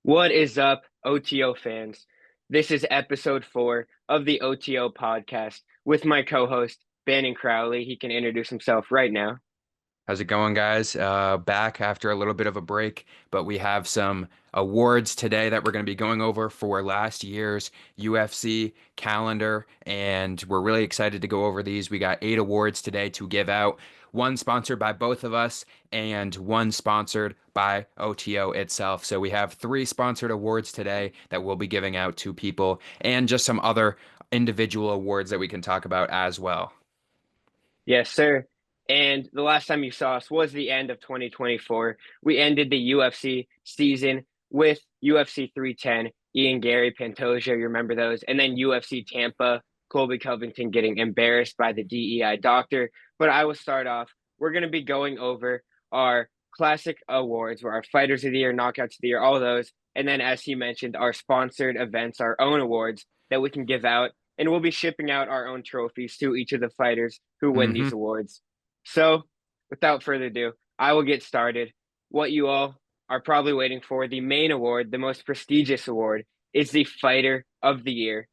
What is up, OTO fans? This is episode 4 of the OTO podcast with my co-host, Bannon Crowley. He can introduce himself right now. How's it going, guys? Back after a little bit of a break, but we have some awards today that we're going to be going over for last year's UFC calendar, and we're really excited to go over these. We got 8 awards today to give out, one sponsored by both of us and one sponsored by OTO itself. So we have 3 sponsored awards today that we'll be giving out to people, and just some other individual awards that we can talk about as well. Yes, sir. And the last time you saw us was the end of 2024. We ended the UFC season with UFC 310, Ian Gary, Pantoja, you remember those? And then UFC Tampa, Colby Covington getting embarrassed by the DEI doctor. But I will start off. We're going to be going over our classic awards, where our Fighters of the Year, Knockouts of the Year, all of those. And then, as he mentioned, our sponsored events, our own awards that we can give out, and we'll be shipping out our own trophies to each of the fighters who win hmm these awards. So, without further ado, I will get started. What you all are probably waiting for, the main award, the most prestigious award, is the Fighter of the Year.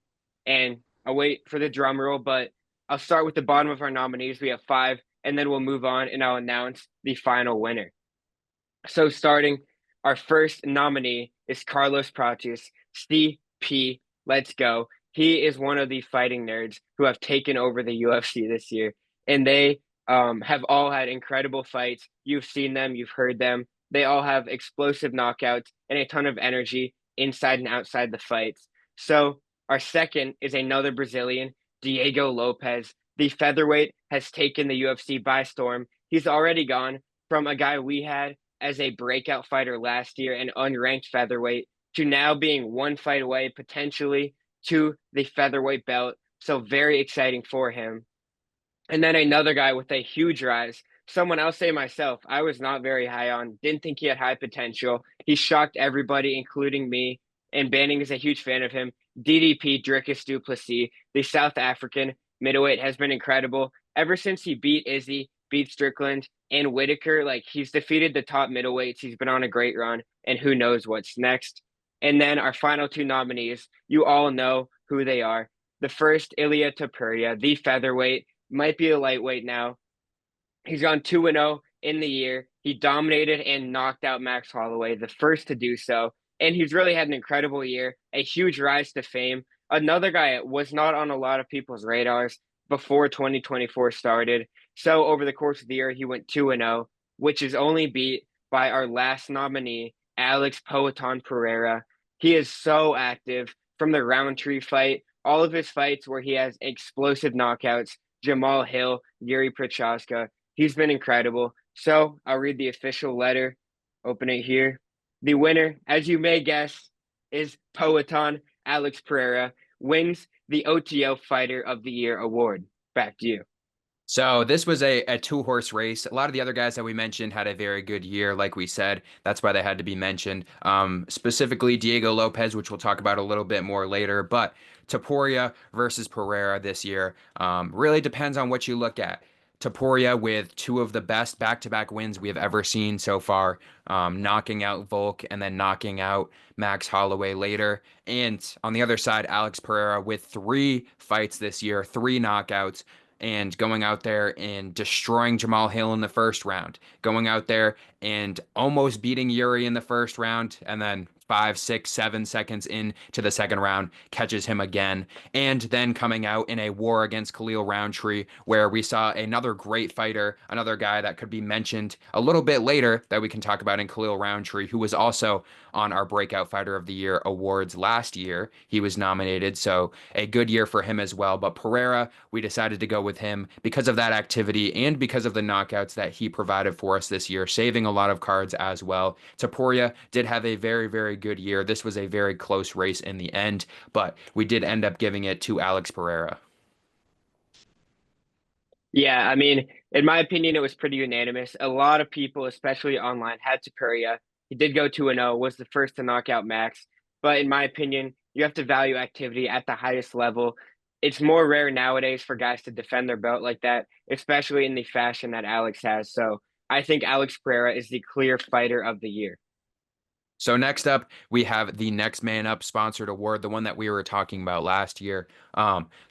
And I'll wait for the drum roll, but I'll start with the bottom of our nominees. We have 5, and then we'll move on and I'll announce the final winner. So, starting, our first nominee is Carlos Prates, CP. Let's go. He is one of the fighting nerds who have taken over the UFC this year, and they have all had incredible fights. You've seen them, you've heard them. They all have explosive knockouts and a ton of energy inside and outside the fights. So, our second is another Brazilian, Diego Lopes. The featherweight has taken the UFC by storm. He's already gone from a guy we had as a breakout fighter last year, an unranked featherweight, to now being one fight away potentially to the featherweight belt. So very exciting for him. And then another guy with a huge rise. Someone I'll say myself, I was not very high on, didn't think he had high potential. He shocked everybody, including me. And Banning is a huge fan of him. DDP Dricus du Plessis, the South African middleweight, has been incredible. Ever since he beat Izzy, beat Strickland, and Whitaker, like he's defeated the top middleweights. He's been on a great run, and who knows what's next. And then our final 2 nominees, you all know who they are. The first, Ilia Topuria, the featherweight, might be a lightweight now. He's gone 2-0 in the year. He dominated and knocked out Max Holloway, the first to do so. And he's really had an incredible year, a huge rise to fame. Another guy that was not on a lot of people's radars before 2024 started. So over the course of the year, he went 2-0, which is only beat by our last nominee, Alex Poatan Pereira. He is so active from the Roundtree fight, all of his fights where he has explosive knockouts, Jamal Hill, Yuri Prochaska. He's been incredible. So I'll read the official letter. Open it here. The winner, as you may guess, is Poatan Alex Pereira, wins the OTO Fighter of the Year award. Back to you. So this was a two-horse race. A lot of the other guys that we mentioned had a very good year, like we said. That's why they had to be mentioned. Specifically Diego Lopes, which we'll talk about a little bit more later. But Topuria versus Pereira this year really depends on what you look at. Topuria with 2 of the best back-to-back wins we have ever seen so far, knocking out Volk and then knocking out Max Holloway later. And on the other side, Alex Pereira with 3 fights this year, 3 knockouts, and going out there and destroying Jamal Hill in the first round, going out there and almost beating Yuri in the first round, and then 5, 6, 7 seconds into the second round, catches him again. And then coming out in a war against Khalil Roundtree, where we saw another great fighter, another guy that could be mentioned a little bit later that we can talk about in Khalil Roundtree, who was also on our Breakout Fighter of the Year awards last year. He was nominated, so a good year for him as well. But Pereira, we decided to go with him because of that activity and because of the knockouts that he provided for us this year, saving a lot of cards as well. Taporia did have a very, very good year. This was a very close race in the end, but we did end up giving it to Alex Pereira. Yeah, I mean, in my opinion, it was pretty unanimous. A lot of people, especially online, had Tapuria. He did go 2-0, was the first to knock out Max. But in my opinion, you have to value activity at the highest level. It's more rare nowadays for guys to defend their belt like that, especially in the fashion that Alex has. So I think Alex Pereira is the clear fighter of the year. So next up, we have the Next Man Up sponsored award, the one that we were talking about last year.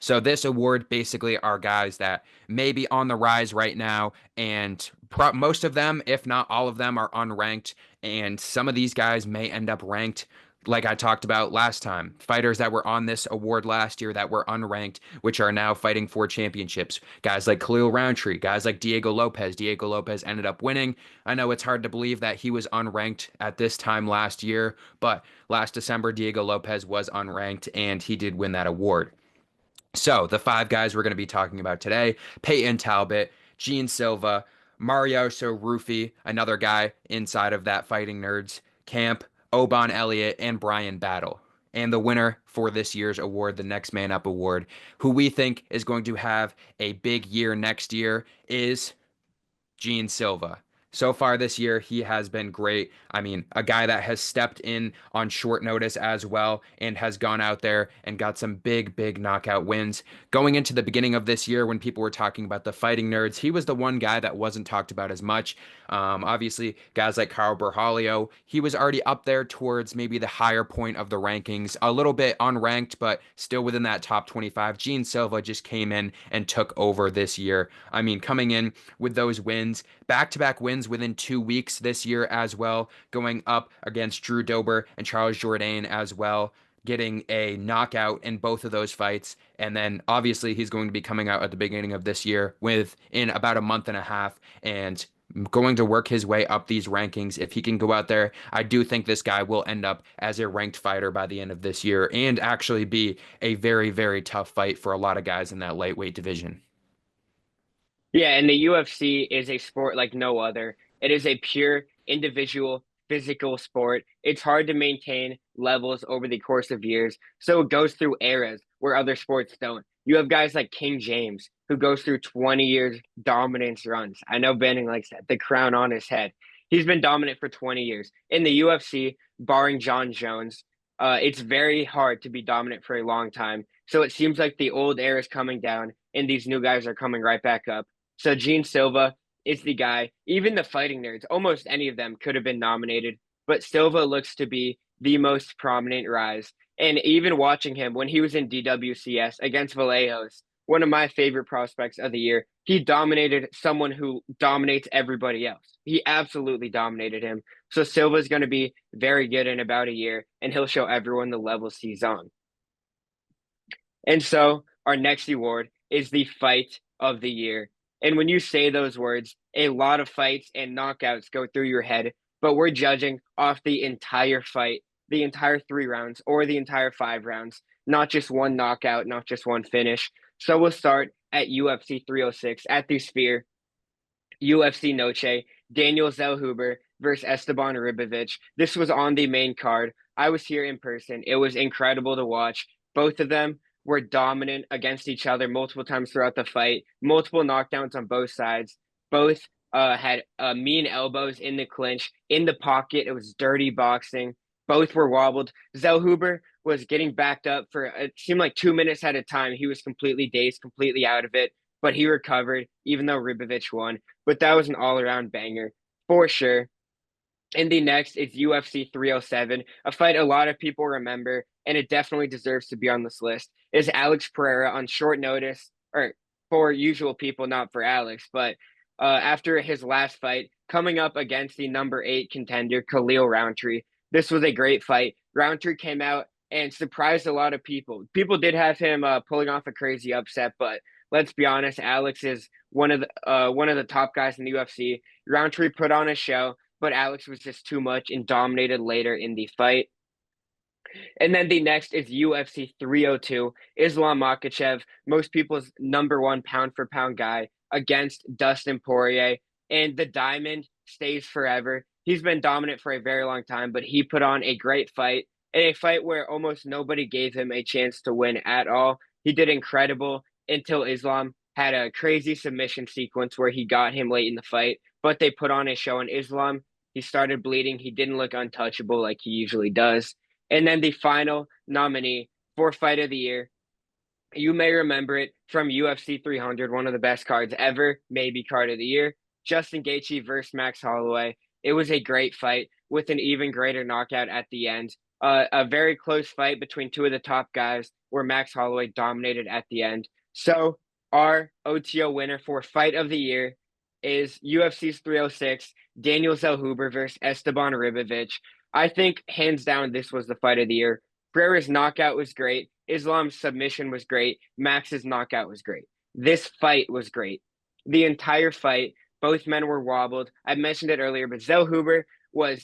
So this award basically are guys that may be on the rise right now, and most of them, if not all of them, are unranked, and some of these guys may end up ranked. Like I talked about last time, fighters that were on this award last year that were unranked, which are now fighting for championships. Guys like Khalil Roundtree, guys like Diego Lopez. Diego Lopez ended up winning. I know it's hard to believe that he was unranked at this time last year, but last December, Diego Lopez was unranked and he did win that award. So, the five guys we're going to be talking about today: Peyton Talbot, Gene Silva, Marioso Rufi, another guy inside of that Fighting Nerds camp, Oban Elliott, and Brian Battle. And the winner for this year's award, the Next Man Up Award, who we think is going to have a big year next year, is Gene Silva. So far this year, he has been great. I mean, a guy that has stepped in on short notice as well and has gone out there and got some big, big knockout wins. Going into the beginning of this year, when people were talking about the Fighting Nerds, he was the one guy that wasn't talked about as much. Obviously, guys like Carl Berhalio, he was already up there towards maybe the higher point of the rankings, a little bit unranked, but still within that top 25. Gene Silva just came in and took over this year. I mean, coming in with those wins, back-to-back wins within 2 weeks this year as well, going up against Drew Dober and Charles Jourdain as well, getting a knockout in both of those fights. And then obviously he's going to be coming out at the beginning of this year within about a month and a half and going to work his way up these rankings. If he can go out there, I do think this guy will end up as a ranked fighter by the end of this year and actually be a very, very tough fight for a lot of guys in that lightweight division. Yeah, and the UFC is a sport like no other. It is a pure individual physical sport. It's hard to maintain levels over the course of years. So it goes through eras where other sports don't. You have guys like King James who goes through 20 years dominance runs. I know Benning likes that, the crown on his head. He's been dominant for 20 years. In the UFC, barring John Jones, it's very hard to be dominant for a long time. So it seems like the old era is coming down and these new guys are coming right back up. So Gene Silva is the guy. Even the Fighting Nerds, almost any of them could have been nominated, but Silva looks to be the most prominent rise. And even watching him when he was in DWCS against Vallejos, one of my favorite prospects of the year, he dominated someone who dominates everybody else. He absolutely dominated him. So Silva's going to be very good in about a year, and he'll show everyone the levels he's on. And so our next award is the Fight of the Year. And when you say those words, a lot of fights and knockouts go through your head, but we're judging off the entire fight, the entire 3 rounds or the entire 5 rounds, not just one knockout, not just one finish. So we'll start at UFC 306 at the Sphere, UFC Noche, Daniel Zellhuber versus Esteban Ribovic. This was on the main card. I was here in person. It was incredible to watch. Both of them were dominant against each other multiple times throughout the fight, multiple knockdowns on both sides. Both had mean elbows in the clinch, in the pocket. It was dirty boxing. Both were wobbled. Zellhuber was getting backed up for it seemed like 2 minutes at a time. He was completely dazed, completely out of it, but he recovered, even though Ribovic won. But that was an all-around banger for sure. And the next is UFC 307, a fight a lot of people remember, and it definitely deserves to be on this list. Is Alex Pereira on short notice, or for usual people, not for Alex, but after his last fight, coming up against the number 8 contender, Khalil Roundtree. This was a great fight. Roundtree came out and surprised a lot of people. People did have him pulling off a crazy upset, but let's be honest, Alex is one of the top guys in the UFC. Roundtree put on a show, but Alex was just too much and dominated later in the fight. And then the next is UFC 302, Islam Makhachev, most people's number 1 pound for pound guy against Dustin Poirier. And the diamond stays forever. He's been dominant for a very long time, but he put on a great fight, in a fight where almost nobody gave him a chance to win at all. He did incredible until Islam had a crazy submission sequence where he got him late in the fight, but they put on a show in Islam. He started bleeding. He didn't look untouchable like he usually does. And then the final nominee for Fight of the Year, you may remember it from UFC 300, one of the best cards ever, maybe card of the year. Justin Gaethje versus Max Holloway. It was a great fight with an even greater knockout at the end. A very close fight between two of the top guys where Max Holloway dominated at the end. So our OTO winner for fight of the year is UFC's 306, Daniel Zellhuber versus Esteban Ribovic. I think hands down this was the fight of the year. Pereira's knockout was great. Islam's submission was great. Max's knockout was great. This fight was great. The entire fight, both men were wobbled. I mentioned it earlier, but Zellhuber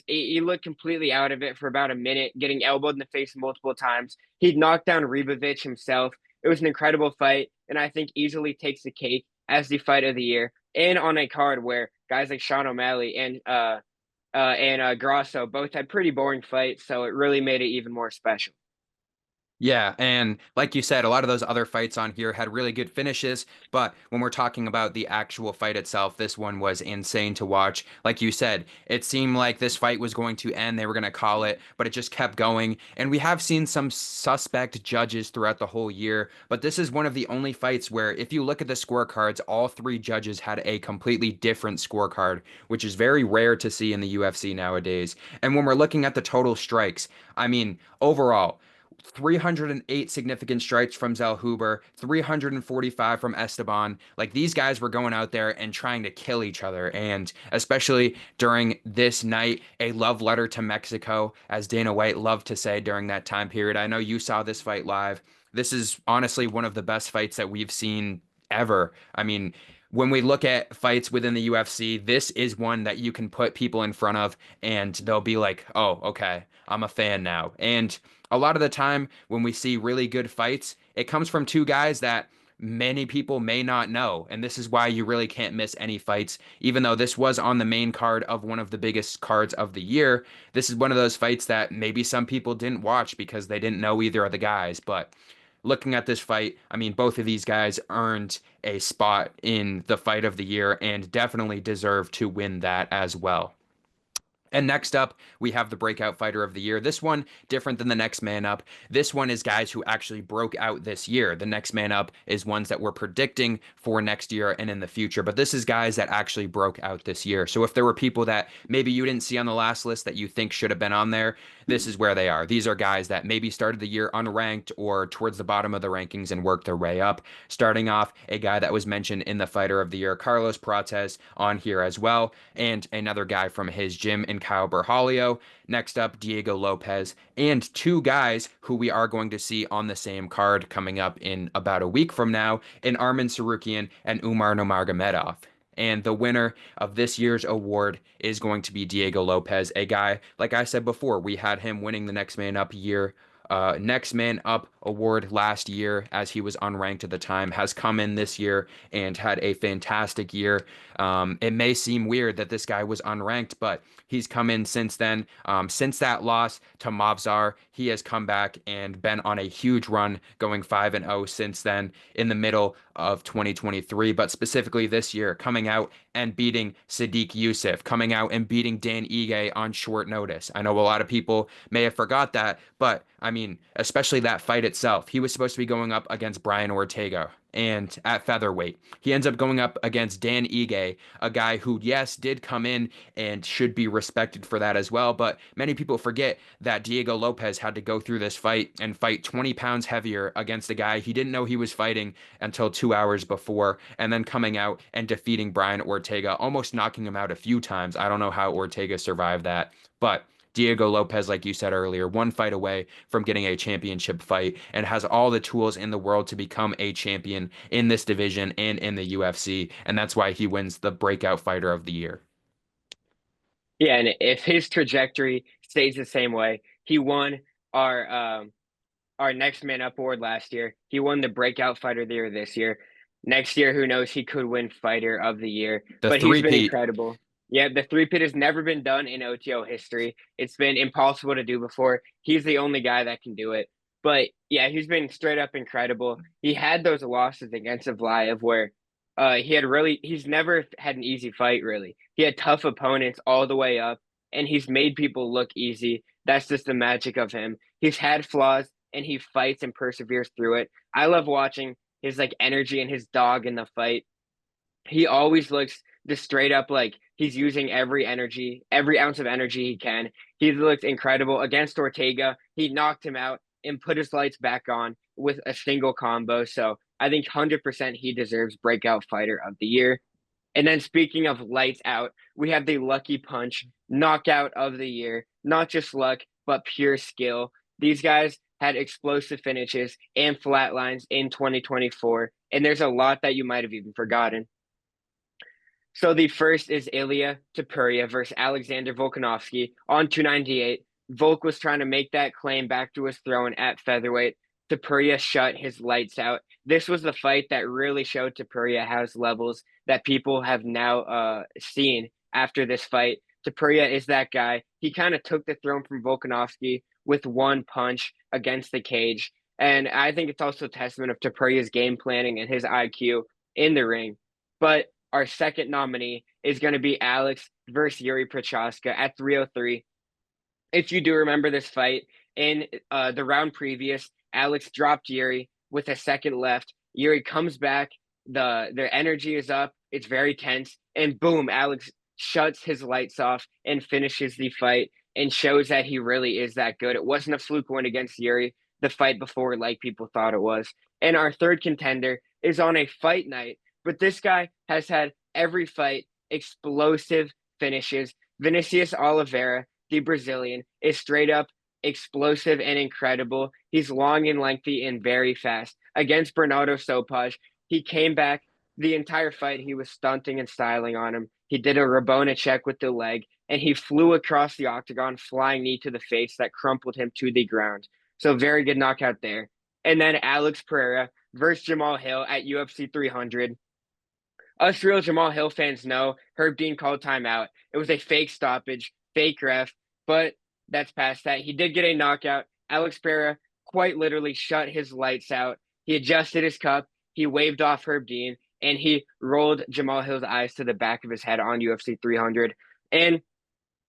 he looked completely out of it for about a minute, getting elbowed in the face multiple times. He'd knocked down Ribovic himself. It was an incredible fight, and I think easily takes the cake as the fight of the year. And on a card where guys like Sean O'Malley and Grasso both had pretty boring fights, so it really made it even more special. Yeah, and like you said, a lot of those other fights on here had really good finishes, but when we're talking about the actual fight itself, this one was insane to watch. Like you said, it seemed like this fight was going to end, they were going to call it, but it just kept going. And we have seen some suspect judges throughout the whole year, but this is one of the only fights where if you look at the scorecards, all three judges had a completely different scorecard, which is very rare to see in the UFC nowadays. And when we're looking at the total strikes, I mean, overall, 308 significant strikes from Zellhuber, 345 from Esteban. Like these guys were going out there and trying to kill each other. And especially during this night, a love letter to Mexico, as Dana White loved to say during that time period. I know you saw this fight live. This is honestly one of the best fights that we've seen ever. I mean, when we look at fights within the UFC, this is one that you can put people in front of and they'll be like, oh, okay, I'm a fan now. And a lot of the time when we see really good fights, it comes from two guys that many people may not know. And this is why you really can't miss any fights. Even though this was on the main card of one of the biggest cards of the year, this is one of those fights that maybe some people didn't watch because they didn't know either of the guys. But looking at this fight, I mean, both of these guys earned a spot in the fight of the year and definitely deserve to win that as well. And next up, we have the breakout fighter of the year. This one, different than the next man up. This one is guys who actually broke out this year. The next man up is ones that we're predicting for next year and in the future. But this is guys that actually broke out this year. So if there were people that maybe you didn't see on the last list that you think should have been on there, this is where they are. These are guys that maybe started the year unranked or towards the bottom of the rankings and worked their way up. Starting off, a guy that was mentioned in the fighter of the year, Carlos Prates, on here as well, and another guy from his gym in Kyle Berhalio. Next up, Diego Lopez, and two guys who we are going to see on the same card coming up in about a week from now, in Arman Sarukian and Umar Nurmagomedov. And the winner of this year's award is going to be Diego Lopez, a guy, like I said before, we had him winning the Next Man Up award last year as he was unranked at the time, has come in this year and had a fantastic year. It may seem weird that this guy was unranked, but he's come in since then. Since that loss to Movzar, he has come back and been on a huge run, going 5-0 since then in the middle of 2023, but specifically this year, coming out and beating Sadiq Youssef, coming out and beating Dan Ige on short notice. I know a lot of people may have forgot that, but I mean, especially that fight itself. He was supposed to be going up against Brian Ortega, and at featherweight, he ends up going up against Dan Ige, a guy who, yes, did come in and should be respected for that as well. But many people forget that Diego Lopez had to go through this fight and fight 20 pounds heavier against a guy he didn't know he was fighting until 2 hours before, and then coming out and defeating Brian Ortega, almost knocking him out a few times. I don't know how Ortega survived that, but Diego Lopez, like you said earlier, one fight away from getting a championship fight and has all the tools in the world to become a champion in this division and in the UFC. And that's why he wins the breakout fighter of the year. Yeah, and if his trajectory stays the same way, he won our our next man up award last year. He won the breakout fighter of the year this year. Next year, who knows? He could win fighter of the year. The But he's been three-peat. incredible. Yeah, the three-pit has never been done in OTO history. It's been impossible to do before. He's the only guy that can do it. But yeah, he's been straight up incredible. He had those losses against Evliaev where he's never had an easy fight really. He had tough opponents all the way up and he's made people look easy. That's just the magic of him. He's had flaws and he fights and perseveres through it. I love watching his like energy and his dog in the fight. He always looks just straight up like he's using every ounce of energy he can. He looked incredible against Ortega. He knocked him out and put his lights back on with a single combo. So I think 100% he deserves breakout fighter of the year. And then speaking of lights out, we have the lucky punch knockout of the year. Not just luck, but pure skill. These guys had explosive finishes and flatlines in 2024, and there's a lot that you might have even forgotten. So the first is Ilya Topuria versus Alexander Volkanovski on 298. Volk was trying to make that claim back to his throne at featherweight. Topuria shut his lights out. This was the fight that really showed Topuria has levels that people have now seen after this fight. Topuria is that guy. He kind of took the throne from Volkanovski with one punch against the cage. And I think it's also a testament of Topuria's game planning and his IQ in the ring. But our second nominee is going to be Alex versus Yuri Prochazka at 303. If you do remember this fight, in the round previous, Alex dropped Yuri with a second left. Yuri comes back. Their energy is up. It's very tense. And boom, Alex shuts his lights off and finishes the fight and shows that he really is that good. It wasn't a fluke win against Yuri the fight before, like people thought it was. And our third contender is on a fight night, but this guy has had every fight explosive finishes. Vinicius Oliveira, the Brazilian, is straight up explosive and incredible. He's long and lengthy and very fast. Against Bernardo Sopaj, he came back the entire fight. He was stunting and styling on him. He did a Rabona check with the leg, and he flew across the octagon, flying knee to the face that crumpled him to the ground. So very good knockout there. And then Alex Pereira versus Jamal Hill at UFC 300. Us real Jamal Hill fans know Herb Dean called timeout. It was a fake stoppage, fake ref, but that's past that. He did get a knockout. Alex Pereira quite literally shut his lights out. He adjusted his cup. He waved off Herb Dean, and he rolled Jamal Hill's eyes to the back of his head on UFC 300. And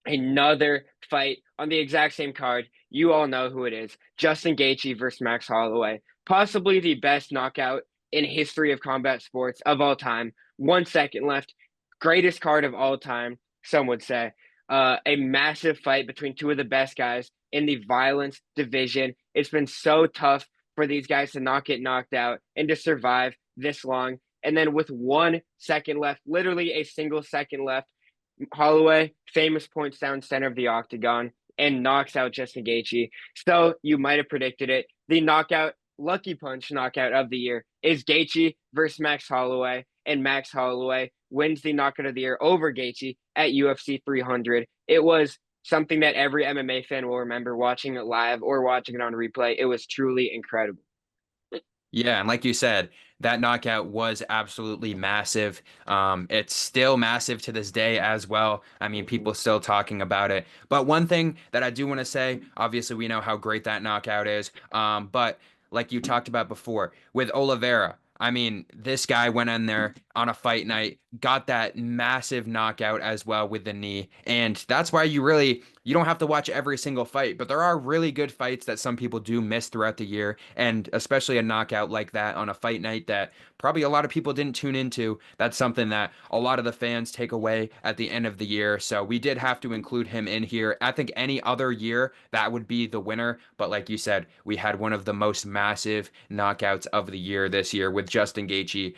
another fight on the exact same card. You all know who it is. Justin Gaethje versus Max Holloway. Possibly the best knockout in history of combat sports of all time. 1 second left. Greatest card of all time, some would say. A massive fight between two of the best guys in the violence division. It's been so tough for these guys to not get knocked out and to survive this long. And then with 1 second left, literally a single second left, Holloway, famous points down center of the octagon, and knocks out Justin Gaethje. So you might have predicted it. The knockout, lucky punch knockout of the year is Gaethje versus Max Holloway, and Max Holloway wins the knockout of the year over Gaethje at UFC 300. It was something that every MMA fan will remember watching it live or watching it on replay. It was truly incredible. Yeah, and like you said, that knockout was absolutely massive. It's still massive to this day as well. I mean, people still talking about it. But one thing that I do want to say, obviously, we know how great that knockout is. But like you talked about before, with Oliveira, I mean, this guy went in there on a fight night, got that massive knockout as well with the knee. And that's why you don't have to watch every single fight, but there are really good fights that some people do miss throughout the year. And especially a knockout like that on a fight night that probably a lot of people didn't tune into. That's something that a lot of the fans take away at the end of the year. So we did have to include him in here. I think any other year that would be the winner. But like you said, we had one of the most massive knockouts of the year this year with Justin Gaethje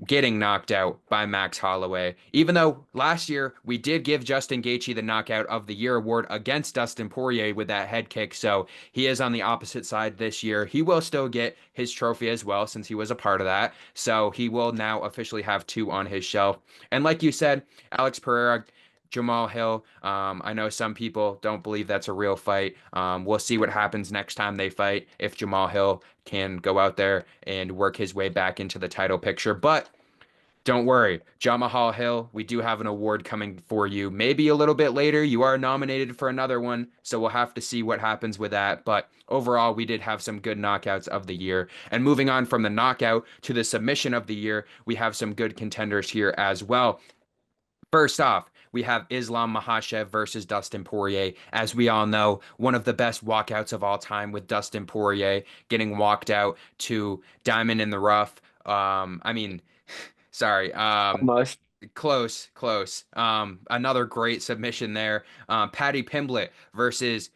getting knocked out by Max Holloway. Even though last year we did give Justin Gaethje the knockout of the year award against Dustin Poirier with that head kick, so he is on the opposite side this year. He will still get his trophy as well since he was a part of that, so he will now officially have two on his shelf. And like you said, Alex Pereira, Jamal Hill. I know some people don't believe that's a real fight. We'll see what happens next time they fight if Jamal Hill can go out there and work his way back into the title picture. But don't worry, Jamahal Hill, we do have an award coming for you. Maybe a little bit later, you are nominated for another one, so we'll have to see what happens with that. But overall, we did have some good knockouts of the year. And moving on from the knockout to the submission of the year, we have some good contenders here as well. First off, we have Islam Makhachev versus Dustin Poirier. As we all know, one of the best walkouts of all time with Dustin Poirier getting walked out to Diamond in the Rough. I mean, sorry. Almost. Close, close. Another great submission there. Paddy Pimblett versus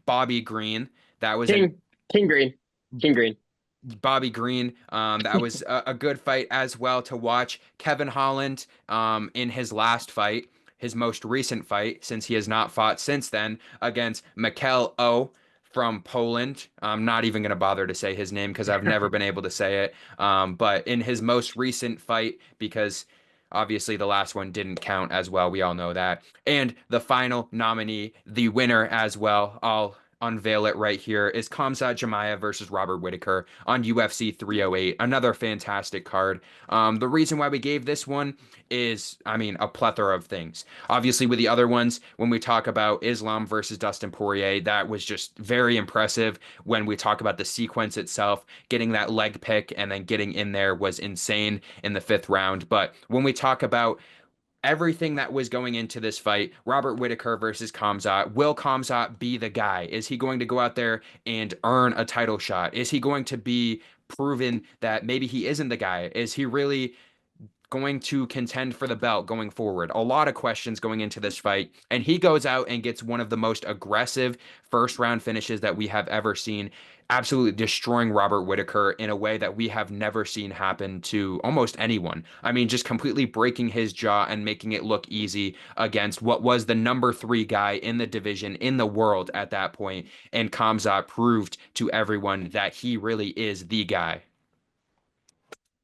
Bobby Green. That was an King King Green. King Green. Bobby Green. That was a good fight as well to watch. Kevin Holland, in his last fight, his most recent fight, since he has not fought since then, against Mikel O from Poland. I'm not even going to bother to say his name because I've never been able to say it. But in his most recent fight, because obviously the last one didn't count as well, we all know that. And the final nominee, the winner as well, I'll unveil it right here, is Khamzat Chimaev versus Robert Whittaker on UFC 308. Another fantastic card. The reason why we gave this one is, I mean, a plethora of things. Obviously, with the other ones, when we talk about Islam versus Dustin Poirier, that was just very impressive. When we talk about the sequence itself, getting that leg pick and then getting in there was insane in the fifth round. But when we talk about everything that was going into this fight, Robert Whittaker versus Khamzat. Will Khamzat be the guy? Is he going to go out there and earn a title shot? Is he going to be proven that maybe he isn't the guy? Is he really going to contend for the belt going forward? A lot of questions going into this fight. And he goes out and gets one of the most aggressive first round finishes that we have ever seen, absolutely destroying Robert Whittaker in a way that we have never seen happen to almost anyone. I mean, just completely breaking his jaw and making it look easy against what was the number 3 guy in the division in the world at that point. And Khamzat proved to everyone that he really is the guy.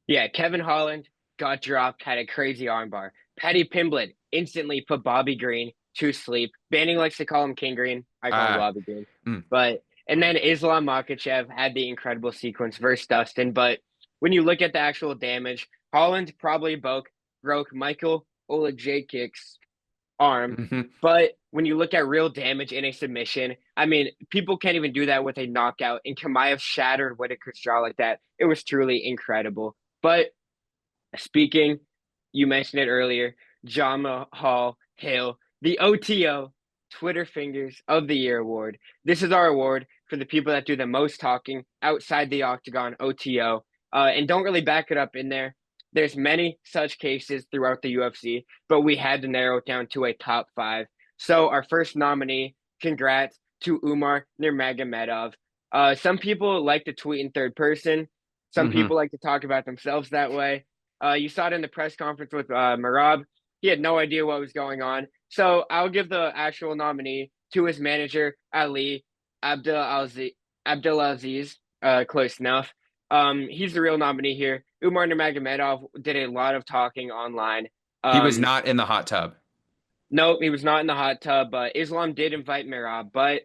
Yeah, Kevin Holland got dropped, had a crazy armbar. Paddy Pimblett instantly put Bobby Green to sleep. Banning likes to call him King Green. I call him Ah, Bobby Green. mm, But and then Islam Makhachev had the incredible sequence versus Dustin. But when you look at the actual damage, Holland probably broke Michael Olajekic's arm. mhm. But when you look at real damage in a submission, I mean, people can't even do that with a knockout. And Kamaev shattered Whitaker's jaw like that. It was truly incredible. But speaking, you mentioned it earlier, John Hall Hill, the OTO Twitter Fingers of the Year award. This is our award for the people that do the most talking outside the octagon, OTO, and don't really back it up in there. There's many such cases throughout the UFC, but we had to narrow it down to a top 5. So our first nominee, congrats to Umar Nurmagomedov. Some people like to tweet in third person. Some Mhm. people like to talk about themselves that way. You saw it in the press conference with Marab. He had no idea what was going on. So I'll give the actual nominee to his manager, Ali Abdelaziz, close enough. He's the real nominee here. Umar Nurmagomedov did a lot of talking online. He was Um, not in the hot tub. no, he was not in the hot tub. Islam did invite Marab, but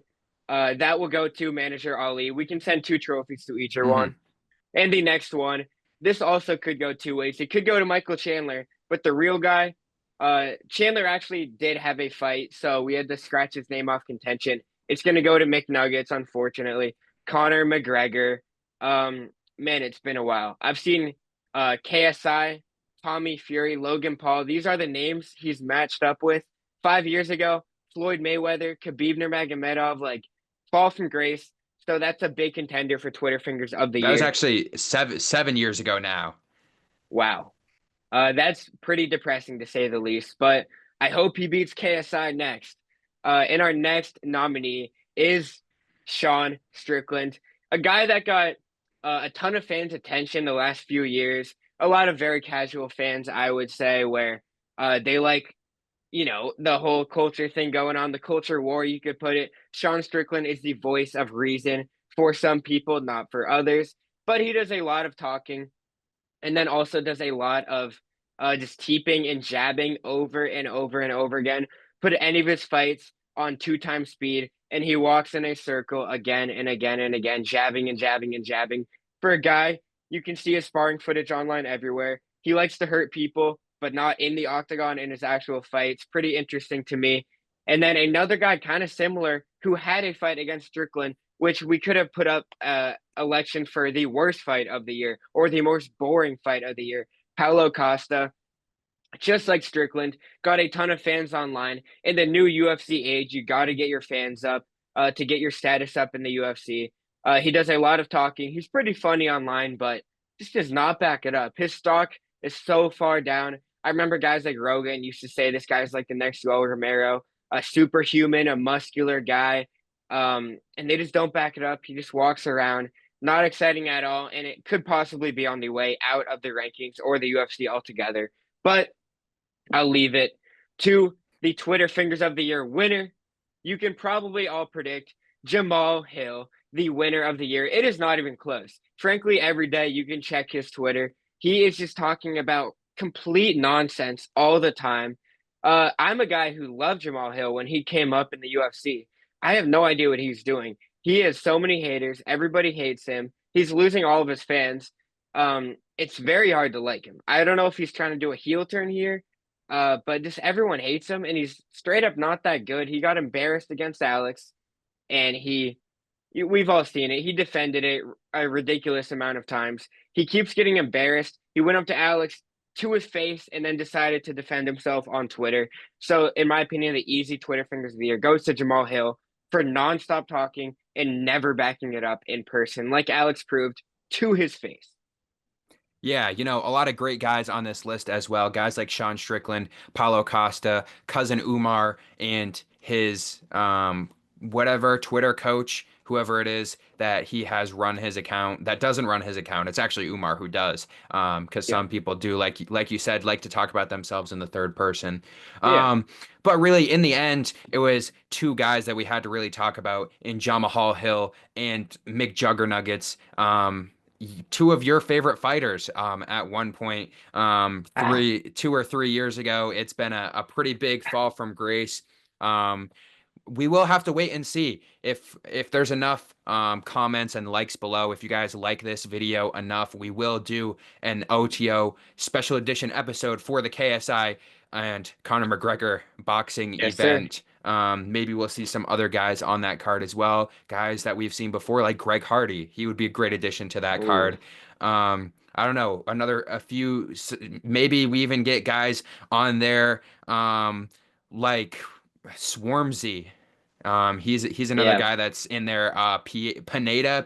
that will go to manager Ali. We can send 2 trophies to each or one. Mhm. And the next one, this also could go 2 ways. It could go to Michael Chandler, but the real guy, Chandler actually did have a fight, so we had to scratch his name off contention. It's going to go to McNuggets, unfortunately. Conor McGregor. Man, it's been a while. I've seen KSI, Tommy Fury, Logan Paul. These are the names he's matched up with. 5 years ago, Floyd Mayweather, Khabib Nurmagomedov, like fall from grace. So that's a big contender for Twitter Fingers of the That was Year. actually seven years ago now. Wow. That's pretty depressing to say the least, but I hope he beats KSI next. And our next nominee is Sean Strickland, a guy that got a ton of fans' attention the last few years. A lot of very casual fans, I would say, where they like, the whole culture thing going on, the culture war, you could put it. Sean Strickland is the voice of reason for some people, not for others, but he does a lot of talking and then also does a lot of just keeping and jabbing over and over and over again. Put any of his fights on 2 times speed, and he walks in a circle again and again and again, jabbing and jabbing and jabbing. For a guy, you can see his sparring footage online everywhere. He likes to hurt people, but not in the octagon in his actual fights. Pretty interesting to me. And then another guy, kind of similar, who had a fight against Strickland, which we could have put up election for the worst fight of the year or the most boring fight of the year. Paulo Costa, just like Strickland, got a ton of fans online. In the new UFC age, you got to get your fans up to get your status up in the UFC. He does a lot of talking. He's pretty funny online, but just does not back it up. His stock is so far down. I remember guys like Rogan used to say this guy's like the next Yoel Romero, a superhuman, a muscular guy. And they just don't back it up. He just walks around, not exciting at all, and it could possibly be on the way out of the rankings or the UFC altogether. But I'll leave it to the Twitter Fingers of the Year winner. You can probably all predict Jamal Hill, the winner of the year. It is not even close. Frankly, every day you can check his Twitter. He is just talking about complete nonsense all the time. I'm a guy who loved Jamal Hill when he came up in the UFC. I have no idea what he's doing. He has so many haters. Everybody hates him. He's losing all of his fans. It's very hard to like him. I don't know if he's trying to do a heel turn here, but just everyone hates him, and he's straight up not that good. He got embarrassed against Alex, and we've all seen it. He defended it a ridiculous amount of times. He keeps getting embarrassed. He went up to Alex to his face and then decided to defend himself on Twitter. So, in my opinion, the easy Twitter Fingers of the Year goes to Jamal Hill for nonstop talking and never backing it up in person, like Alex proved to his face. Yeah, a lot of great guys on this list as well. Guys like Sean Strickland, Paulo Costa, cousin Umar, and his whatever Twitter coach, whoever it is that he has run his account, that doesn't run his account. It's actually Umar who does. Because Yeah. some people do, like you said, like to talk about themselves in the third person. Yeah. But really, in the end, it was two guys that we had to really talk about in Jamal Hill and Mick Juggernuggets. Two of your favorite fighters at one point, Ah, 2 or 3 years ago. It's been a pretty big fall from grace. Um, we will have to wait and see if there's enough comments and likes below. If you guys like this video enough, we will do an OTO special edition episode for the KSI and Conor McGregor boxing yes, sir. event. Maybe we'll see some other guys on that card as well. Guys that we've seen before, like Greg Hardy. He would be a great addition to that Ooh. card. I don't know, a few, maybe we even get guys on there, like Swarmzy. He's another Yeah. guy that's in there. Pineda,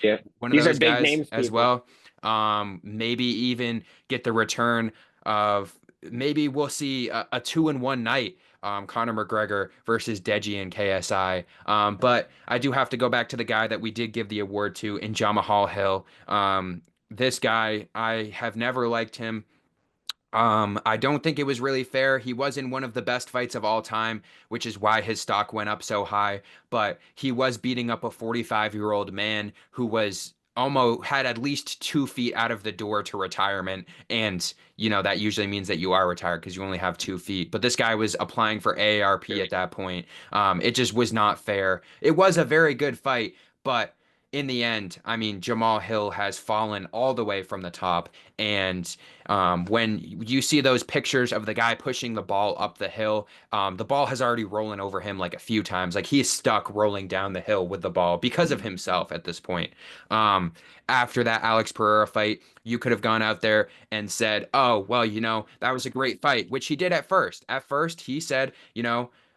Yeah. one of These are those big guys names, as people. well. Maybe even get the return of maybe we'll see a 2-1 night. Conor McGregor versus Deji and KSI. But I do have to go back to the guy that we did give the award to in Jamal Hill. This guy, I have never liked him. I don't think it was really fair. He was in one of the best fights of all time, which is why his stock went up so high. But he was beating up a 45-year-old man who was almost had at least 2 feet out of the door to retirement. And, that usually means that you are retired because you only have 2 feet. But this guy was applying for AARP at that point. It just was not fair. It was a very good fight, but in the end, I mean, Jamal Hill has fallen all the way from the top. And when you see those pictures of the guy pushing the ball up the hill, the ball has already rollen over him like a few times. Like he's stuck rolling down the hill with the ball because of himself at this point. After that Alex Pereira fight, you could have gone out there and said, oh, well, that was a great fight, which he did at first. At first, he said,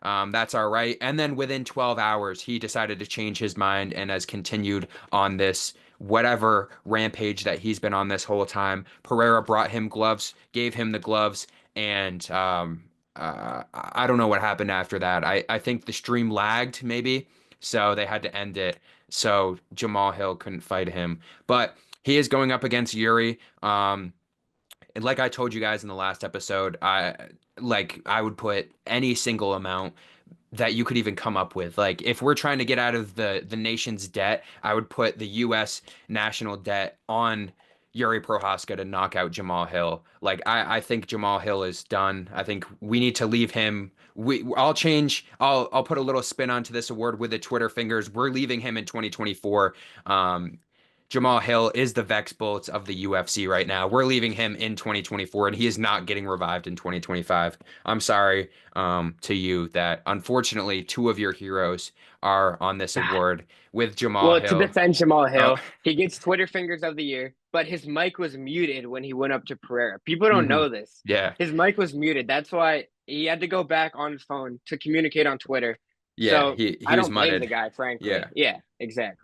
that's all right. And then within 12 hours, he decided to change his mind and has continued on this whatever rampage that he's been on this whole time. Pereira brought him gloves, gave him the gloves, and I don't know what happened after that. I think the stream lagged maybe, so they had to end it. So Jamal Hill couldn't fight him, but he is going up against Yuri. And like I told you guys in the last episode, I would put any single amount that you could even come up with. Like if we're trying to get out of the nation's debt, I would put the US national debt on Yuri Prohaska to knock out Jamal Hill. Like I think Jamal Hill is done. I think we need to leave him. I'll put a little spin onto this award with the Twitter fingers. We're leaving him in 2024. Jamal Hill is the Vex Bullets of the UFC right now. We're leaving him in 2024, and he is not getting revived in 2025. I'm sorry to you that unfortunately two of your heroes are on this award with Jamal Well, to Hill. defend Jamal Oh, Hill, he gets Twitter Fingers of the Year, but his mic was muted when he went up to Pereira. People don't mhm. know this. Yeah, His mic was muted. That's why he had to go back on his phone to communicate on Twitter. yeah, So he I was don't blame mudded. the guy, Yeah. frankly. Yeah, exactly.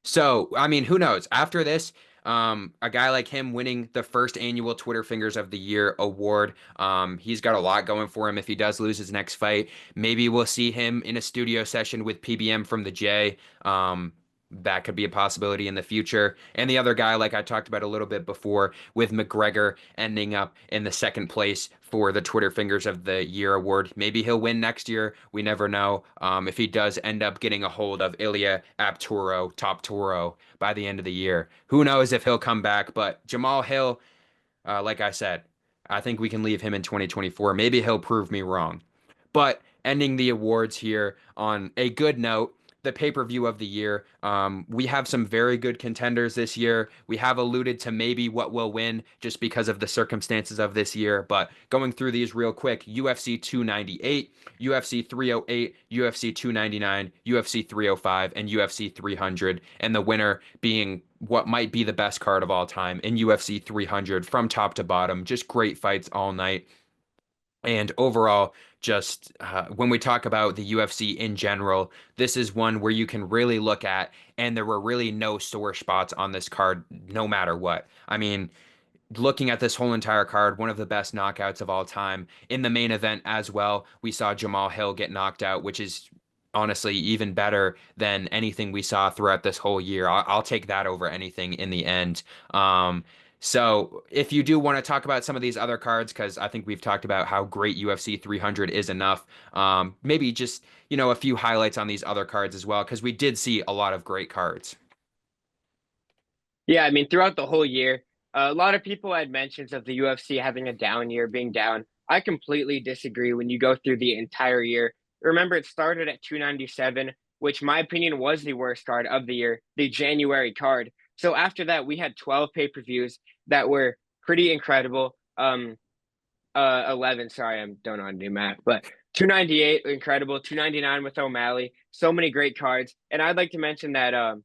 So, I mean, who knows? After this, A guy like him winning the first annual Twitter Fingers of the Year award. He's got a lot going for him if he does lose his next fight. Maybe we'll see him in a studio session with PBM from the J. That could be a possibility in the future. And the other guy, like I talked about a little bit before, with McGregor ending up in the second place for the Twitter Fingers of the Year award. Maybe he'll win next year. We never know. If he does end up getting a hold of Ilya Abturo, Top Toro, by the end of the year, who knows if he'll come back. But Jamal Hill, like I said, I think we can leave him in 2024. Maybe he'll prove me wrong. But ending the awards here on a good note, the pay-per-view of the year. We have some very good contenders this year. We have alluded to maybe what will win just because of the circumstances of this year. But going through these real quick, UFC 298, UFC 308, UFC 299, UFC 305, and UFC 300. And the winner being what might be the best card of all time in UFC 300 from top to bottom. Just great fights all night. And overall, just when we talk about the UFC in general, this is one where you can really look at, and there were really no sore spots on this card, no matter what. I mean, looking at this whole entire card, one of the best knockouts of all time. In the main event as well, we saw Jamal Hill get knocked out, which is honestly even better than anything we saw throughout this whole year. I'll take that over anything in the end. So if you do want to talk about some of these other cards, because I think we've talked about how great UFC 300 is enough, maybe just, a few highlights on these other cards as well, because we did see a lot of great cards. Yeah, I mean, throughout the whole year, a lot of people had mentions of the UFC having a down year, being down. I completely disagree when you go through the entire year. Remember, it started at 297, which my opinion was the worst card of the year, the January card. So after that, we had 12 pay-per-views that were pretty incredible. 11, sorry, I don't know how to do math, but 298, incredible. 299 with O'Malley. So many great cards. And I'd like to mention that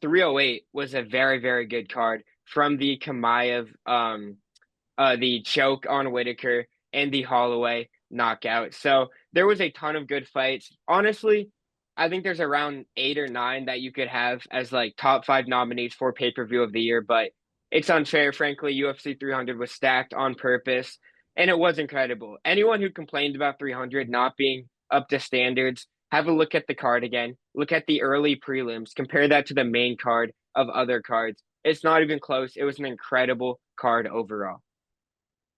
308 was a very, very good card from the Kamaev, the choke on Whitaker, and the Holloway knockout. So there was a ton of good fights. Honestly, I think there's around 8 or 9 that you could have as like top 5 nominees for pay-per-view of the year, but it's unfair. Frankly, UFC 300 was stacked on purpose, and it was incredible. Anyone who complained about 300 not being up to standards, have a look at the card again. Look at the early prelims. Compare that to the main card of other cards. It's not even close. It was an incredible card overall.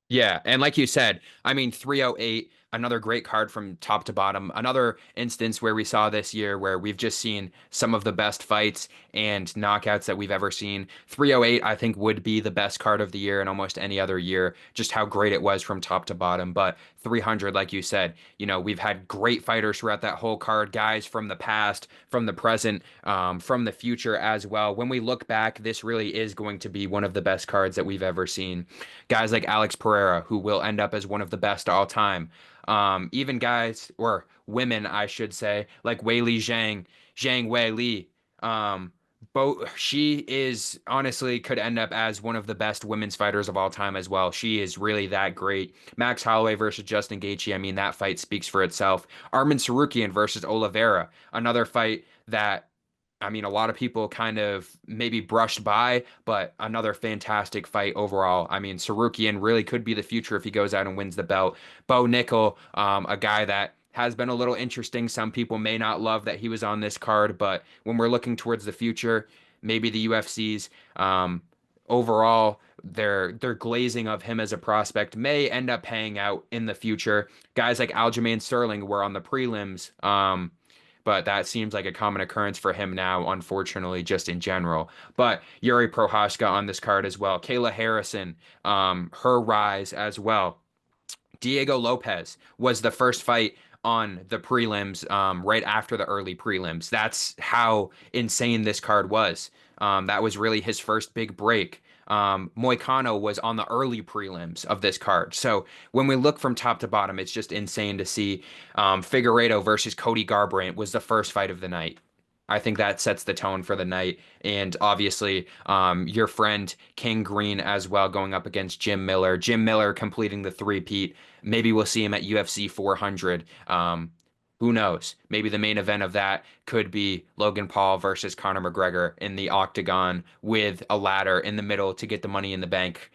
Yeah, and like you said, I mean 308, another great card from top to bottom. Another instance where we saw this year where we've just seen some of the best fights and knockouts that we've ever seen. 308 I think would be the best card of the year in almost any other year, just how great it was from top to bottom. But 300, like you said, we've had great fighters throughout that whole card, guys from the past, from the present, from the future as well. When we look back, this really is going to be one of the best cards that we've ever seen. Guys like Alex Pereira, who will end up as one of the best all time. Even guys, or women, I should say, like Weili Zhang, Zhang Weili. She is honestly could end up as one of the best women's fighters of all time as well. She is really that great. Max Holloway versus Justin Gaethje. I mean, that fight speaks for itself. Arman Tsarukyan versus Oliveira. Another fight that I mean, a lot of people kind of maybe brushed by, but another fantastic fight overall. I mean, Sarukian really could be the future if he goes out and wins the belt. Bo Nickel, a guy that has been a little interesting. Some people may not love that he was on this card, but when we're looking towards the future, maybe the UFC's overall their glazing of him as a prospect may end up paying out in the future. Guys like Aljamain Sterling were on the prelims. But that seems like a common occurrence for him now, unfortunately, just in general. But Yuri Prohashka on this card as well. Kayla Harrison, her rise as well. Diego Lopez was the first fight on the prelims right after the early prelims. That's how insane this card was. That was really his first big break. Moicano was on the early prelims of this card. So when we look from top to bottom, it's just insane to see. Figueiredo versus Cody Garbrandt was the first fight of the night. I think that sets the tone for the night. And obviously, your friend King Green as well going up against Jim Miller. Jim Miller completing the three-peat. Maybe we'll see him at UFC 400. Who knows? Maybe the main event of that could be Logan Paul versus Conor McGregor in the Octagon with a ladder in the middle to get the Money in the Bank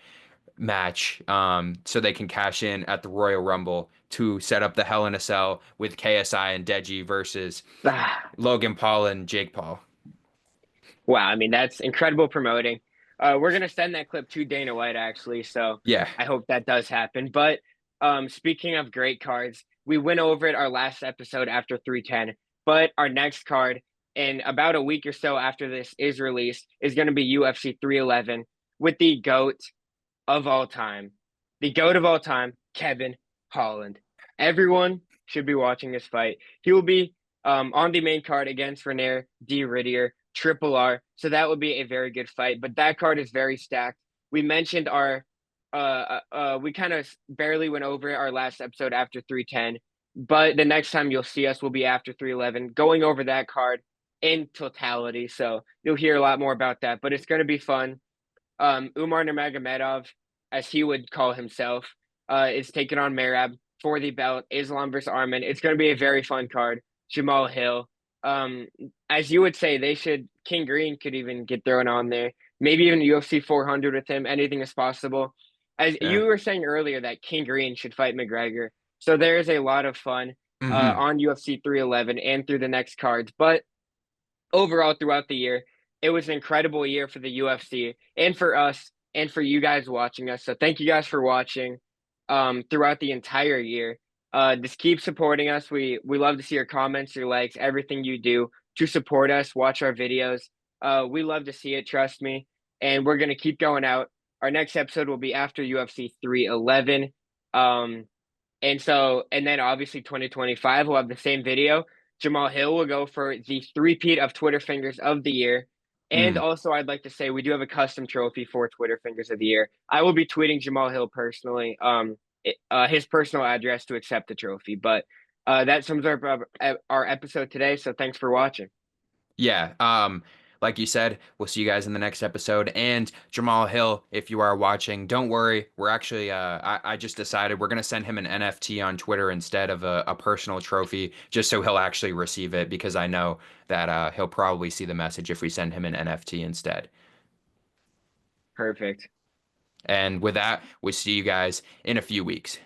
match, so they can cash in at the Royal Rumble to set up the Hell in a Cell with KSI and Deji versus Logan Paul and Jake Paul. Wow, I mean that's incredible promoting. We're gonna send that clip to Dana White actually, so Yeah. I hope that does happen. But speaking of great cards, we went over it our last episode after 310, but our next card in about a week or so after this is released is going to be UFC 311 with the GOAT of all time, the GOAT of all time, Kevin Holland. Everyone should be watching this fight. He will be on the main card against Renair D. Rittier, Triple R. So that would be a very good fight. But that card is very stacked. We mentioned we kind of barely went over it our last episode after 310. But the next time you'll see us will be after 311, going over that card in totality. So you'll hear a lot more about that. But it's going to be fun. Umar Nurmagomedov, as he would call himself, is taking on Merab for the belt. Islam versus Arman. It's going to be a very fun card. Jamal Hill. Um, as you would say, they should. King Green could even get thrown on there. Maybe even UFC 400 with him. Anything is possible. As Yeah. you were saying earlier, that King Green should fight McGregor. So there is a lot of fun Hmm. on UFC 311 and through the next cards. But overall throughout the year. It was an incredible year for the UFC and for us and for you guys watching us. So thank you guys for watching throughout the entire year. Just keep supporting us. We love to see your comments, your likes, everything you do to support us, watch our videos. We love to see it, trust me. And we're gonna keep going out. Our next episode will be after UFC 311. Um, and then obviously 2025 will have the same video. Jamal Hill will go for the three-peat of Twitter Fingers of the Year. And Mm. also, I'd like to say we do have a custom trophy for Twitter Fingers of the Year. I will be tweeting Jamal Hill personally, his personal address to accept the trophy. But that sums up our episode today. So thanks for watching. Yeah. Like you said, we'll see you guys in the next episode. And Jamal Hill, if you are watching, don't worry. We're actually, I just decided we're going to send him an NFT on Twitter instead of a personal trophy, just so he'll actually receive it, because I know that he'll probably see the message if we send him an NFT instead. Perfect. And with that, we'll see you guys in a few weeks.